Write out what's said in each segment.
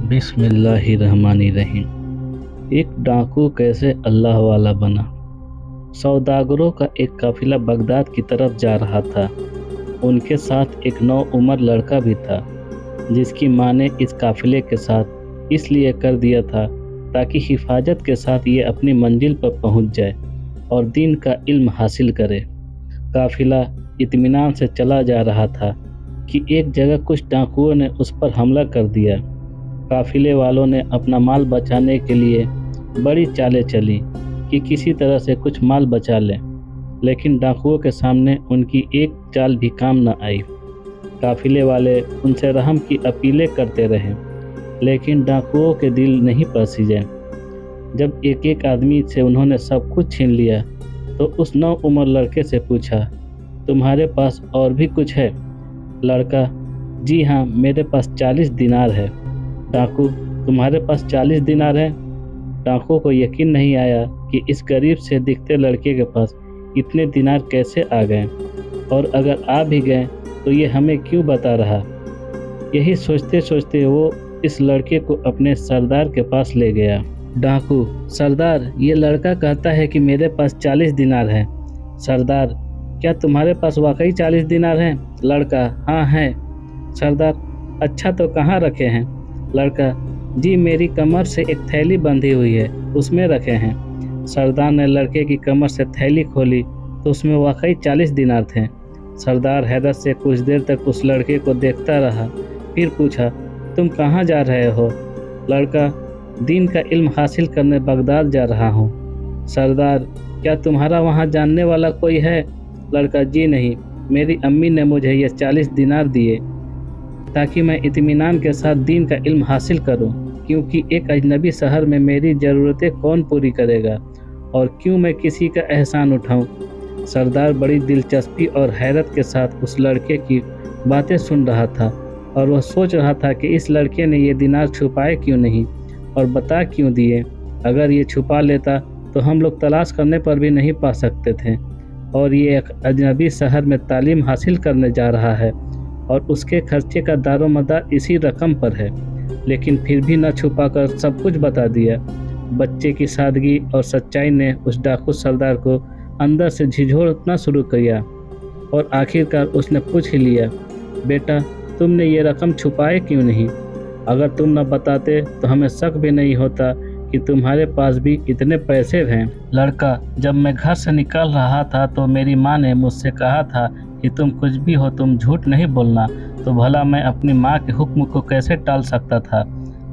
बिस्मिल्लाहिर्रहमानिर्रहीम। एक डाकू कैसे अल्लाह वाला बना। सौदागरों का एक काफिला बगदाद की तरफ जा रहा था। उनके साथ एक नौउम्र लड़का भी था, जिसकी माँ ने इस काफिले के साथ इसलिए कर दिया था ताकि हिफाजत के साथ ये अपनी मंजिल पर पहुंच जाए और दीन का इल्म हासिल करे। काफिला इत्मीनान से चला जा रहा था कि एक जगह कुछ डाकुओं ने उस पर हमला कर दिया। काफिले वालों ने अपना माल बचाने के लिए बड़ी चालें चली कि किसी तरह से कुछ माल बचा लें, लेकिन डाकुओं के सामने उनकी एक चाल भी काम न आई। काफिले वाले उनसे रहम की अपीलें करते रहे, लेकिन डाकुओं के दिल नहीं पसीजे। जब एक एक आदमी से उन्होंने सब कुछ छीन लिया तो उस नौउम्र लड़के से पूछा, तुम्हारे पास और भी कुछ है? लड़का, जी हाँ, मेरे पास 40 दिनार है। डाकू, तुम्हारे पास 40 दिनार है? डाकू को यकीन नहीं आया कि इस गरीब से दिखते लड़के के पास इतने दिनार कैसे आ गए, और अगर आ भी गए तो ये हमें क्यों बता रहा। यही सोचते सोचते वो इस लड़के को अपने सरदार के पास ले गया। डाकू, सरदार, ये लड़का कहता है कि मेरे पास 40 दिनार है। सरदार, क्या तुम्हारे पास वाकई 40 दिनार हैं? लड़का, हाँ है। सरदार, अच्छा तो कहाँ रखे हैं? लड़का, जी मेरी कमर से एक थैली बंधी हुई है, उसमें रखे हैं। सरदार ने लड़के की कमर से थैली खोली तो उसमें वाकई 40 दिनार थे। सरदार हैरत से कुछ देर तक उस लड़के को देखता रहा, फिर पूछा, तुम कहाँ जा रहे हो? लड़का, दीन का इल्म हासिल करने बगदाद जा रहा हूँ। सरदार, क्या तुम्हारा वहाँ जानने वाला कोई है? लड़का, जी नहीं, मेरी अम्मी ने मुझे ये 40 दिनार दिए ताकि मैं इत्मीनान के साथ दीन का इल्म हासिल करूं, क्योंकि एक अजनबी शहर में मेरी ज़रूरतें कौन पूरी करेगा, और क्यों मैं किसी का एहसान उठाऊं। सरदार बड़ी दिलचस्पी और हैरत के साथ उस लड़के की बातें सुन रहा था, और वह सोच रहा था कि इस लड़के ने ये दिनार छुपाए क्यों नहीं और बता क्यों दिए। अगर ये छुपा लेता तो हम लोग तलाश करने पर भी नहीं पा सकते थे, और ये एक अजनबी शहर में तालीम हासिल करने जा रहा है और उसके खर्चे का दारोमदार इसी रकम पर है, लेकिन फिर भी न छुपाकर सब कुछ बता दिया। बच्चे की सादगी और सच्चाई ने उस डाकू सरदार को अंदर से झिझोड़ना शुरू किया, और आखिरकार उसने पूछ ही लिया, बेटा, तुमने ये रकम छुपाए क्यों नहीं? अगर तुम न बताते तो हमें शक भी नहीं होता कि तुम्हारे पास भी इतने पैसे हैं। लड़का, जब मैं घर से निकल रहा था तो मेरी माँ ने मुझसे कहा था कि तुम कुछ भी हो, तुम झूठ नहीं बोलना, तो भला मैं अपनी माँ के हुक्म को कैसे टाल सकता था।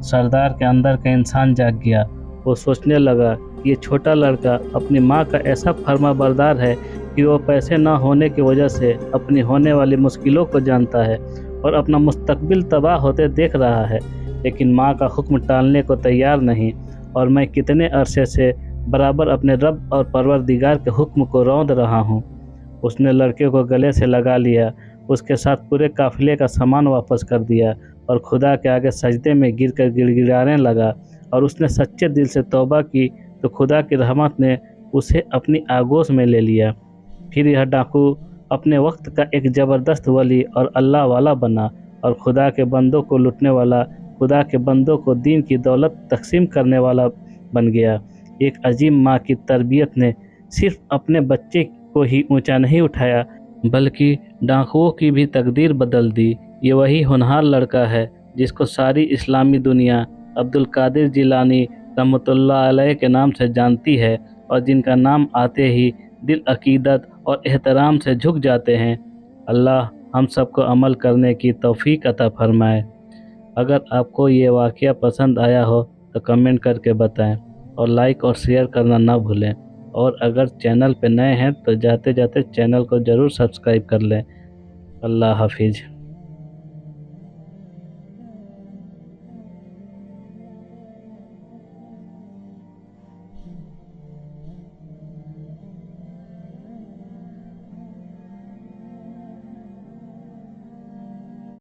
सरदार के अंदर का इंसान जाग गया। वो सोचने लगा कि ये छोटा लड़का अपनी माँ का ऐसा फर्माबरदार है कि वो पैसे न होने की वजह से अपनी होने वाली मुश्किलों को जानता है और अपना मुस्तकबिल तबाह होते देख रहा है, लेकिन माँ का हुक्म टालने को तैयार नहीं। और मैं कितने अरसे से बराबर अपने रब और परवरदिगार के हुक्म को रौंद रहा हूँ। उसने लड़के को गले से लगा लिया, उसके साथ पूरे काफिले का सामान वापस कर दिया और खुदा के आगे सजदे में गिरकर गिड़गिड़ाने लगा, और उसने सच्चे दिल से तौबा की तो खुदा की रहमत ने उसे अपनी आगोश में ले लिया। फिर यह डाकू अपने वक्त का एक ज़बरदस्त वली और अल्लाह वाला बना, और खुदा के बंदों को लूटने वाला, खुदा के बंदों को दीन की दौलत तकसीम करने वाला बन गया। एक अजीम माँ की तरबियत ने सिर्फ अपने बच्चे को ही ऊंचा नहीं उठाया, बल्कि डाकुओं की भी तकदीर बदल दी। ये वही होनहार लड़का है जिसको सारी इस्लामी दुनिया अब्दुल कादिर जिलानी रहमतुल्लाह अलैह के नाम से जानती है, और जिनका नाम आते ही दिल अकीदत और एहतराम से झुक जाते हैं। अल्लाह हम सबको अमल करने की तौफीक अता फरमाए। अगर आपको ये वाक़या पसंद आया हो तो कमेंट करके बताएं, और लाइक और शेयर करना ना भूलें, और अगर चैनल पे नए हैं तो जाते जाते चैनल को ज़रूर सब्सक्राइब कर लें। अल्लाह हाफिज़।